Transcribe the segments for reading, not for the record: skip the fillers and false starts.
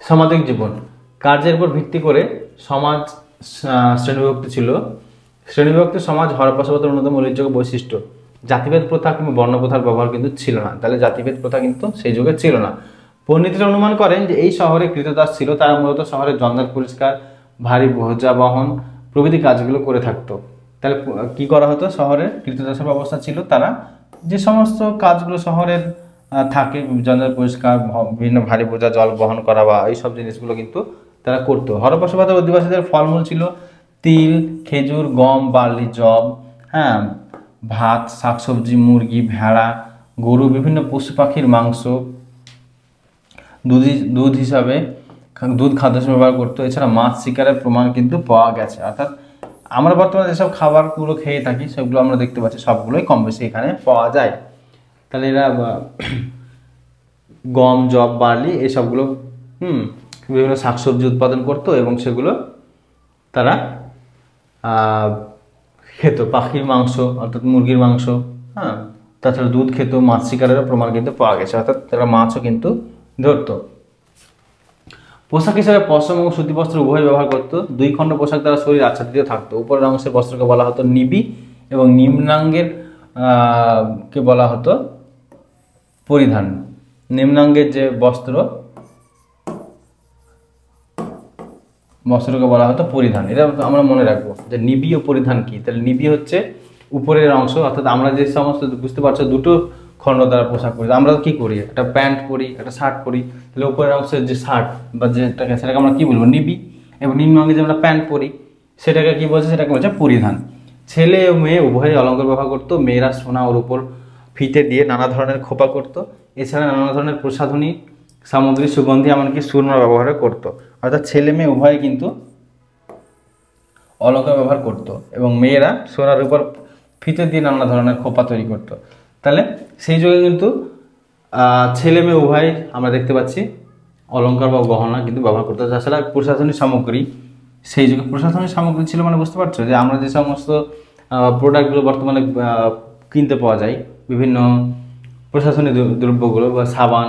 সামাজিক জীবন কার্যের উপর ভিত্তি করে সমাজ শ্রেণীবিভক্ত ছিল। শ্রেণীবিভক্ত সমাজ হরপ্পা সভ্যতার অন্যতম উল্লেখযোগ্য বৈশিষ্ট্য। জাতিভেদ প্রথা কিংবা বর্ণপ্রথার ব্যবহার কিন্তু ছিল না। তাহলে জাতিভেদ প্রথা কিন্তু সেই যুগে ছিল না। পণ্ডিতরা অনুমান করেন যে এই শহরে কৃতদাস ছিল, তারা মূলত শহরের জঞ্জাল পরিষ্কার, ভারী বোঝা বহন প্রভৃতি কাজগুলো করে থাকতো। তাহলে কি করা হতো? শহরের কৃতদাসের ব্যবস্থা ছিল, তারা যে সমস্ত কাজগুলো শহরের থাকে, জঞ্জাল পরিষ্কার, বিভিন্ন ভারী বোঝা জল বহন করা বা এইসব জিনিসগুলো কিন্তু তারা করতো। হরপ্পা সভ্যতার অধিবাসীদের ফলমূল ছিল তিল, খেজুর, গম, বার্লি, যব, হ্যাঁ, ভাত, শাকসবজি, মুরগি, ভেড়া, গরু, বিভিন্ন পশু পাখির মাংস, দুধ হিসাবে দুধ খাদ্য হিসেবে ব্যবহার করতো। এছাড়া মাছ শিকারের প্রমাণ কিন্তু পাওয়া গেছে। অর্থাৎ আমরা বর্তমানে যেসব খাবারগুলো খেয়ে থাকি সেগুলো আমরা দেখতে পাচ্ছি সবগুলোই কম বেশি এখানে পাওয়া যায়। তাহলে এরা গম, যব, বার্লি এসবগুলো বিভিন্ন শাকসবজি উৎপাদন করতো এবং সেগুলো তারা খেত। পাখির মাংস অর্থাৎ মুরগির মাংস, হ্যাঁ, তাছাড়া দুধ খেত। মাছ শিকারেরও প্রমাণ কিন্তু পাওয়া গেছে, অর্থাৎ তারা মাছও কিন্তু ধরতো। পোশাক হিসাবে পশম এবং সুতি বস্ত্র উভয় ব্যবহার করতো। দুই খণ্ড পোশাক দ্বারা শরীর আচ্ছাদিত থাকতো। উপরের অংশের বস্ত্রকে বলা হতো নিবি এবং নিম্নাঙ্গের কে বলা হতো পরিধান। নিম্নাঙ্গের যে বস্ত্রকে বলা হতো পরিধান। এটা আমরা মনে রাখবো যে নিবি ও পরিধান কি। তাহলে নিবি হচ্ছে উপরের অংশ, অর্থাৎ আমরা যে সমস্ত, বুঝতে পারছো, দুটো খণ্ড দ্বারা পোশাক পরি। আমরা কি করি? একটা প্যান্ট পরি, একটা শার্ট পরি। তাহলে উপরের অংশের যে শার্ট বা যেটাকে, সেটাকে আমরা কি বলবো? নিবি। এবং নিম্নাঙ্গে যে আমরা প্যান্ট পরি সেটাকে কি বলছে? সেটাকে বলছে পরিধান। ছেলে ও মেয়ে উভয়ই অলঙ্কার ব্যবহার করতো। মেয়েরা সোনা ওর উপর ফিতে দিয়ে নানা ধরনের খোপা করতো। এছাড়া নানা ধরনের প্রসাধনী সামগ্রী, সুগন্ধি, এমনকি সুরমা ব্যবহার করতো। অর্থাৎ ছেলে মেয়ে উভয়ই কিন্তু অলঙ্কার ব্যবহার করতো এবং মেয়েরা সোনার উপর ফিতে দিয়ে নানা ধরনের খোপা তৈরি করতো। তাহলে সেই যুগে কিন্তু ছেলে মেয়ে উভয় আমরা দেখতে পাচ্ছি অলঙ্কার বা গহনা কিন্তু ব্যবহার করতো। তাছাড়া প্রশাসনিক সামগ্রী, সেই যুগে প্রশাসনিক সামগ্রী ছিল মানে বুঝতে পারছো যে আমরা যে সমস্ত প্রোডাক্টগুলো বর্তমানে কিনতে পাওয়া যায়, বিভিন্ন প্রশাসনিক দ্রব্যগুলো বা সাবান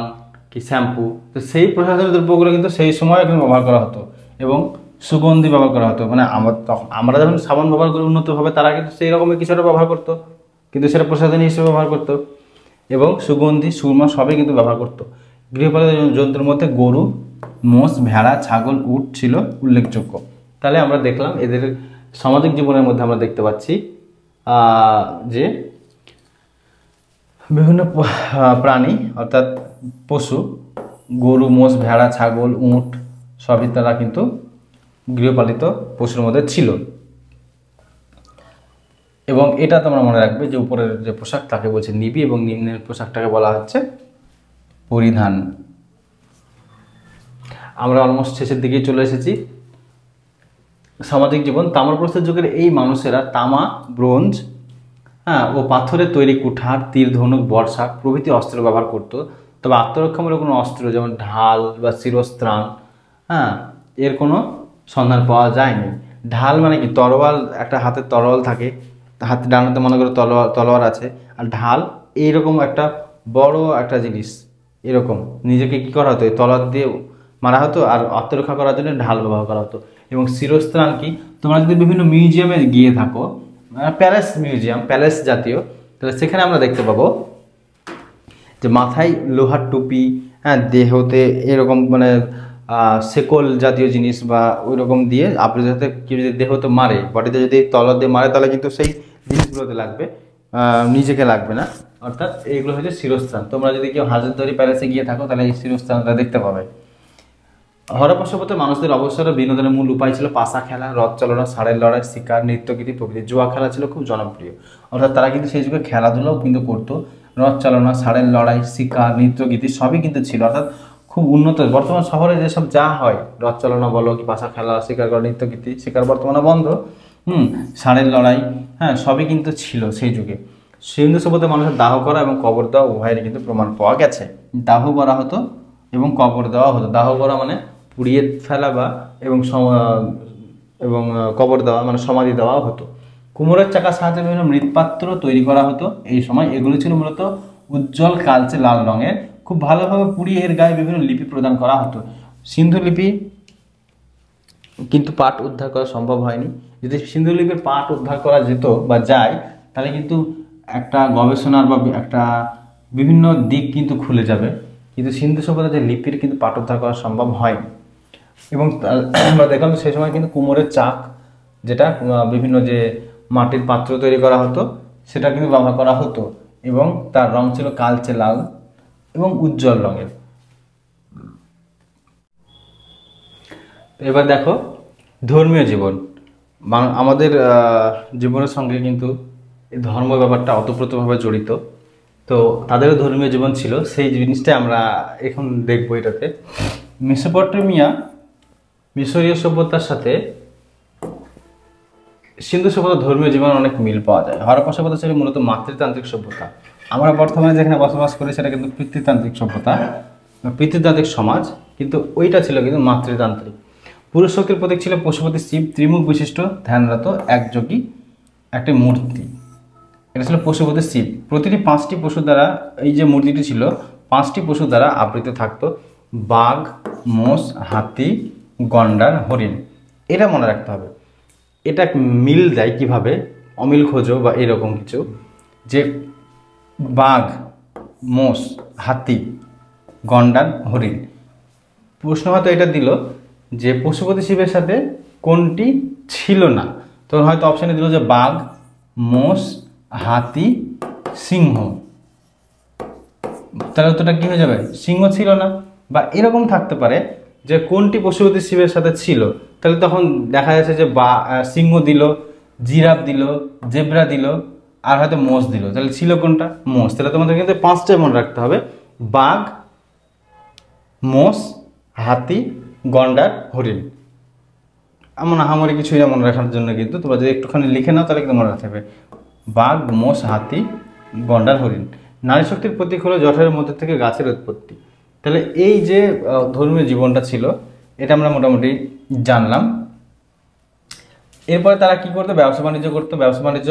কি শ্যাম্পু, তো সেই প্রশাসনিক দ্রব্যগুলো কিন্তু সেই সময় কিন্তু ব্যবহার করা হতো এবং সুগন্ধি ব্যবহার করা হতো। মানে আমরা যখন সাবান ব্যবহার করি উন্নতভাবে, তারা কিন্তু সেই রকমের কিছুটা ব্যবহার করতো, কিন্তু সেটা প্রসাধনী হিসেবে ব্যবহার করতো এবং সুগন্ধি, সুরমা সবই কিন্তু ব্যবহার করতো। গৃহপালিত জন্তুর মধ্যে গরু, মোষ, ভেড়া, ছাগল, উট ছিল উল্লেখযোগ্য। তাহলে আমরা দেখলাম এদের সামাজিক জীবনের মধ্যে আমরা দেখতে পাচ্ছি যে বিভিন্ন প্রাণী অর্থাৎ পশু, গরু, মোষ, ভেড়া, ছাগল, উট সবই তারা কিন্তু গৃহপালিত পশুর মধ্যে ছিল। এবং এটা তোমরা মনে রাখবে যে উপরের যে পোশাক তাকে বলছে নিবি এবং নিম্নের পোশাকটাকে বলা হচ্ছে পরিধান। আমরা অলমোস্ট শেষের দিকেই চলে এসেছি। সামাজিক জীবন। তাম্রপ্রস্তর যুগের এই মানুষেরা তামা, ব্রোঞ্জ, ও পাথরের তৈরি কুঠার, তীর, ধনুক, বর্ষা প্রভৃতি অস্ত্র ব্যবহার করত। তবে আত্মরক্ষামূলক কোনো অস্ত্র যেমন ঢাল বা শিরস্ত্রাণ, এর কোনো সন্ধান পাওয়া যায়নি। ঢাল মানে কি? তরোয়াল, একটা হাতের তরোয়াল থাকে, হাতে ডানাতে মনে করো তলোয়ার আছে, আর ঢাল এইরকম একটা বড় একটা জিনিস, এরকম নিজেকে কি করা হতো? তলোয়ার দিয়ে মারা হতো, আর আত্মরক্ষা করার জন্য ঢাল ব্যবহার করা হতো। এবং শিরস্ত্রাণ কি? তোমরা যদি বিভিন্ন মিউজিয়ামে গিয়ে থাকো, প্যালেস মিউজিয়াম, প্যালেস জাতীয়, তাহলে সেখানে আমরা দেখতে পাবো যে মাথায় লোহার টুপি, দেহতে এরকম মানে শেকল জাতীয় জিনিস বা ওই রকম দিয়ে আপনি যাতে কেউ যদি দেহতে মারে, বডিতে যদি তলোয়ার দিয়ে মারে, তাহলে কিন্তু সেই জিনিসগুলোতে লাগবে, নিজেকে লাগবে না। অর্থাৎ এইগুলো হচ্ছে শিরস্ত্রাণ। তোমরা যদি কেউ হাজারদুয়ারি প্যালেসে গিয়ে থাকো তাহলে এই শিরস্ত্রাণটা দেখতে পাবে। হরপ্পা সভ্যতার মানুষদের অবসর বিনোদনের মূল উপায় ছিল পাশা খেলা, রথ চালনা, ষাঁড়ের লড়াই, শিকার, নৃত্যগীতি প্রভৃতি। জুয়া খেলা ছিল খুব জনপ্রিয়। অর্থাৎ তারা কিন্তু সেই যুগে খেলাধুলাও কিন্তু করতো। রথ চালনা, ষাঁড়ের লড়াই, শিকার, নৃত্যগীতি সবই কিন্তু ছিল। অর্থাৎ খুব উন্নত। বর্তমান শহরে যেসব যা হয়, রথ চালনা বলো কি পাশা খেলা, শিকার করা, নৃত্যগীতি, শিকার বর্তমানে বন্ধ, ষাঁড়ের লড়াই, সবই কিন্তু ছিল সেই যুগে। সিন্ধু সভ্যতার মানুষের দাহ করা এবং কবর দেওয়া উভয়েরই কিন্তু প্রমাণ পাওয়া গেছে। দাহ করা হতো এবং কবর দেওয়া হতো। দাহ করা মানে পুড়িয়ে ফেলা বা এবং কবর দেওয়া মানে সমাধি দেওয়া হতো। কুমোরের চাকার সাহায্যে বিভিন্ন মৃৎপাত্র তৈরি করা হতো এই সময়। এগুলো ছিল মূলত উজ্জ্বল কালচে লাল রঙের, খুব ভালোভাবে পুড়িয়ে এর গায়ে বিভিন্ন লিপি প্রদান করা হতো। সিন্ধু লিপি কিন্তু পাঠ উদ্ধার করা সম্ভব হয়নি। যদি সিন্ধু লিপির পাঠ উদ্ধার করা যেত বা যায়, তাহলে কিন্তু একটা গবেষণার বা একটা বিভিন্ন দিক কিন্তু খুলে যাবে। কিন্তু সিন্ধু সভ্যতার যে লিপির কিন্তু পাঠ উদ্ধার করা সম্ভব হয়নি। এবং আমরা দেখলাম সেই সময় কিন্তু কুমোরের চাক, যেটা বিভিন্ন যে মাটির পাত্র তৈরি করা হতো, সেটা কিন্তু ব্যবহার করা হতো এবং তার রং ছিল কালচে লাল এবং উজ্জ্বল রঙের। এবার দেখো ধর্মীয় জীবন, আমাদের জীবনের সঙ্গে কিন্তু এই ধর্ম ব্যাপারটা ওতপ্রোতভাবে জড়িত। তো তাদেরও ধর্মীয় জীবন ছিল, সেই জিনিসটাই আমরা এখন দেখবো এটাতে। মেসোপটেমিয়া মিশরীয় সভ্যতার সাথে সিন্ধু সভ্যতার ধর্মীয় জীবন অনেক মিল পাওয়া যায়। হরপ্পা সভ্যতা ছিল মূলত মাতৃতান্ত্রিক সভ্যতা। আমরা বর্তমানে যেখানে বসবাস করি সেটা কিন্তু পিতৃতান্ত্রিক সভ্যতা, পিতৃতান্ত্রিক সমাজ, কিন্তু ওইটা ছিল কিন্তু মাতৃতান্ত্রিক। পুরুষ শক্তির প্রতীক ছিল পশুপতি শিব, ত্রিমুখ বিশিষ্ট ধ্যানরত একযোগী একটি মূর্তি। এটা ছিল পশুপতি শিব। প্রতিটি 5টি পশু দ্বারা, এই যে মূর্তিটি ছিল 5টি পশু দ্বারা আবৃত থাকতো: বাঘ, মোষ, হাতি, গন্ডার, হরিণ। এটা মনে রাখতে হবে। এটা মিল দেয় কিভাবে, অমিল খোঁজো বা এরকম কিছু, যে বাঘ, মোষ, হাতি, গন্ডার, হরিণ। প্রশ্ন হয়তো এটা দিল যে পশুপতি শিবের সাথে কোনটি ছিল না, তখন হয়তো অপশানে দিল যে বাঘ, মোষ, হাতি, সিংহ। তাহলে উত্তরটা কি হয়ে যাবে? সিংহ ছিল না। বা এরকম থাকতে পারে যে কোনটি পশুপতি শিবের সাথে ছিল, তাহলে তখন দেখা যাচ্ছে যে সিংহ দিল, জিরাফ দিল, জেব্রা দিল, আর হয়তো মোষ দিল। তাহলে ছিল কোনটা? মোষ। তাহলে তোমাদের কিন্তু 5টাই মনে রাখতে হবে: বাঘ, মোষ, হাতি, গন্ডার, হরিণ। এমন আহামরি কিছুই না মনে রাখার জন্য, কিন্তু তোমরা যদি একটুখানি লিখে নাও তাহলে কিন্তু মনে রাখতে হবে: বাঘ, মোষ, হাতি, গন্ডার, হরিণ। নারী শক্তির প্রতীক হলো জঠরের মধ্যে থেকে গাছের উৎপত্তি। তাহলে এই যে ধর্মীয় জীবনটা ছিল, এটা আমরা মোটামুটি জানলাম। এরপরে তারা কি করতো? ব্যবসা বাণিজ্য করতো। ব্যবসা বাণিজ্য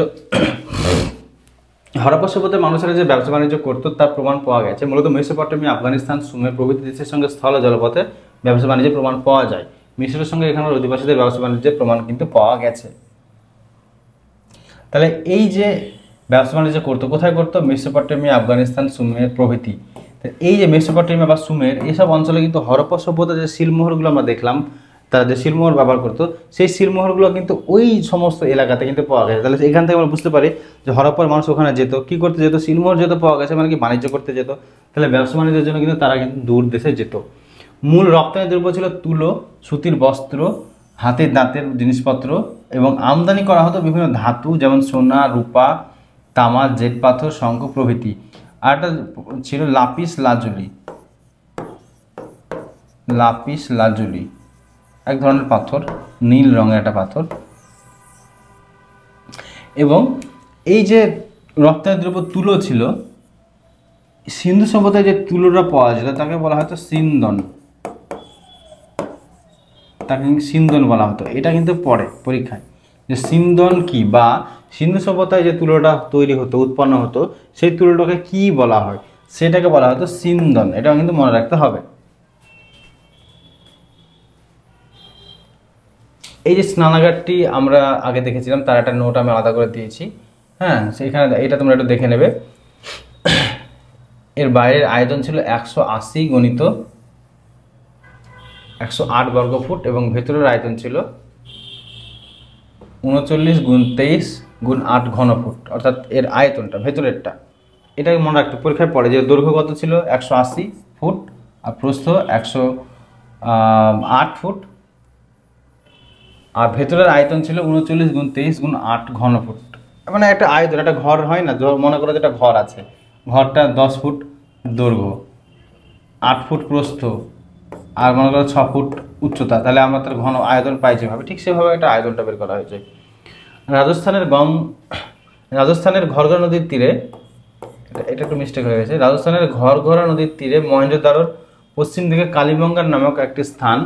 হরপ্পা সভ্যতার মানুষেরা যে ব্যবসা বাণিজ্য করতো তার প্রমাণ পাওয়া গেছে। মূলত মেসোপটেমিয়া, আফগানিস্তান, সুমের প্রভৃতি দেশের সঙ্গে স্থল জলপথে ব্যবসা বাণিজ্যের প্রমাণ পাওয়া যায়। মিশরের সঙ্গে এখানকার অধিবাসীদের ব্যবসা বাণিজ্যের প্রমাণ কিন্তু পাওয়া গেছে। তাহলে এই যে ব্যবসা বাণিজ্য করতো, কোথায় করতো? মেসোপটেমিয়া, আফগানিস্তান, সুমের প্রভৃতি। এই যে মেসোপটেমিয়া বা সুমের, এইসব অঞ্চলে কিন্তু হরপ্পা সভ্যতার যে শিলমোহরগুলো আমরা দেখলাম, তারা যে শিলমোহর ব্যবহার করতো, সেই শিলমোহরগুলো কিন্তু ওই সমস্ত এলাকাতে কিন্তু পাওয়া গেছে। তাহলে এখান থেকে আমরা বুঝতে পারি যে হরপ্পার মানুষ ওখানে যেত, কী করতে যেত? শিলমোহর যেত পাওয়া গেছে, মানে কি বাণিজ্য করতে যেত। তাহলে ব্যবসা বাণিজ্যের জন্য কিন্তু তারা কিন্তু দূর দেশে যেত। মূল রপ্তানি দ্রব্য ছিল তুলো, সুতির বস্ত্র, হাতের দাঁতের জিনিসপত্র, এবং আমদানি করা হতো বিভিন্ন ধাতু, যেমন সোনা, রূপা, তামা, জেট পাথর, শঙ্খ প্রভৃতি। আর একটা ছিল লাপিস লাজুলি। লাপিস লাজুলি এক ধরনের পাথর, নীল রঙের একটা পাথর। এবং এই যে রপ্তানি দ্রব্য তুলো ছিল, সিন্ধু সভ্যতায় যে তুলোটা পাওয়া যেত তাকে বলা হতো সিন্দন। তাকে সিন্দন বলা হতো। এটা কিন্তু পড়ে পরীক্ষায় যে সিন্দন কি, বা সিন্ধু সভ্যতায় যে তুলোটা তৈরি হতো, উৎপন্ন হতো, সেই তুলোটাকে কি বলা হয়, সেটাকে বলা হতো সিন্দন। এটাও কিন্তু মনে রাখতে হবে। এই যে স্নানাগারটি আমরা আগে দেখেছিলাম, তার একটা নোট আমি আলাদা করে দিয়েছি। হ্যাঁ, সেখানে এটা তোমরা একটু দেখে নেবে। এর বাইরের আয়তন ছিল 180 গণিত 108 বর্গফুট, এবং ভেতরের আয়তন ছিল 39 × 23 × 8 ঘনফুট, অর্থাৎ এর আয়তনটা ভেতরেরটা। এটাকে মনে রাখতে পরীক্ষায় পড়ে যে দৈর্ঘ্য কত ছিল 180 ফুট, আর প্রস্থ 108 ফুট, আর ভেতরের আয়তন ছিল 39 × 23 × 8 ঘনফুট। মানে একটা আয়তন, একটা ঘর হয় না, মনে করো যে একটা ঘর আছে, ঘরটা 10 ফুট দৈর্ঘ্য, 8 ফুট প্রস্থ, আর মনে করো 6 ফুট উচ্চতা, তাহলে আমরা তার ঘন আয়তন পাই যেভাবে, ঠিক সেভাবে একটা আয়তনটা বের করা হয়েছে। রাজস্থানের ঘরঘরা নদীর তীরে, এটা একটু মিস্টেক হয়ে গেছে, রাজস্থানের ঘরঘরা নদীর তীরে মহেঞ্জোদারোর পশ্চিম দিকে কালীবঙ্গার নামক একটি স্থান,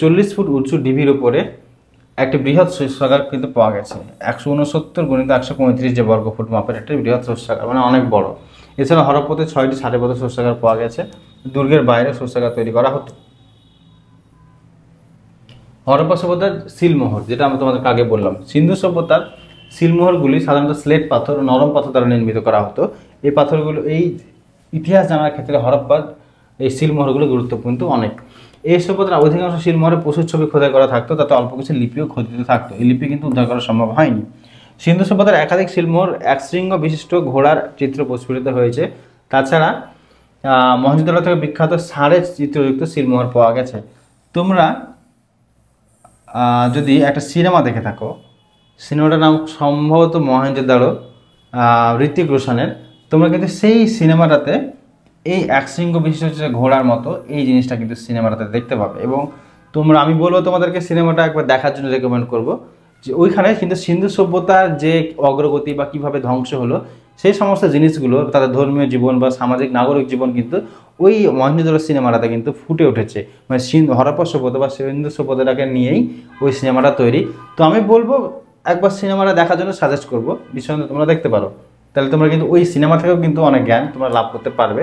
40 ফুট উঁচু ঢিবির উপরে একটি বৃহৎ শস্যাগার কিন্তু পাওয়া গেছে। 169 × 135 যে বর্গফুট মাপের একটি বৃহৎ শস্যাগার, মানে অনেক বড়। এছাড়া হরপ্পাতে 6টি সারিবদ্ধ শস্যাগার পাওয়া গেছে। দুর্গের বাইরে শস্যাগার তৈরি করা হতো। হরপ্পা সভ্যতার সিলমোহর, যেটা আমি তোমাদেরকে আগে বললাম। সিন্ধু সভ্যতার সিলমোহরগুলি সাধারণত স্লেট পাথর ও নরম পাথর দ্বারা নির্মিত করা হতো। এই পাথরগুলো এই ইতিহাস জানার ক্ষেত্রে হরপ্পার এই সিলমোহরগুলো গুরুত্বপূর্ণ অনেক। এই সভ্যতার অধিকাংশ সিলমোহরে প্রচুর ছবি খোদাই করা থাকতো, তাতে অল্প কিছু লিপিও খোদিত থাকতো। এই লিপি কিন্তু উদ্ধার করা সম্ভব হয়নি। সিন্ধু সভ্যতার একাধিক সিলমোহর এক শৃঙ্গ বিশিষ্ট ঘোড়ার চিত্র প্রস্ফুটিত হয়েছে। তাছাড়া মহেঞ্জোদারো থেকে বিখ্যাত ষাঁড়ের চিত্রযুক্ত সিলমোহর পাওয়া গেছে। তোমরা যদি একটা সিনেমা দেখে থাকো, সিনেমাটার নাম সম্ভবত মহেঞ্জোদারো, ঋত্বিক রোশনের, তোমরা কিন্তু সেই সিনেমাটাতে এই এক শৃঙ্গ বিশিষ্ট যে ঘোড়ার মতো এই জিনিসটা কিন্তু সিনেমাটাতে দেখতে পাবে। এবং আমি বলবো তোমাদেরকে সিনেমাটা একবার দেখার জন্য রেকমেন্ড করব, যে ওইখানে কিন্তু সিন্ধু সভ্যতার যে অগ্রগতি বা কিভাবে ধ্বংস হলো সেই সমস্ত জিনিসগুলো, তাদের ধর্মীয় জীবন বা সামাজিক নাগরিক জীবন কিন্তু ওই মহেঞ্জোদারো সিনেমাটাতে কিন্তু ফুটে উঠেছে। মানে হরপ্পা সভ্যতা বা সিন্ধু সভ্যতাটাকে নিয়েই ওই সিনেমাটা তৈরি। তো আমি বলবো একবার সিনেমাটা দেখার জন্য সাজেস্ট করবো, নিশ্চয়ই তোমরা দেখতে পারো। তাহলে তোমরা কিন্তু ওই সিনেমা থেকেও কিন্তু অনেক জ্ঞান তোমরা লাভ করতে পারবে।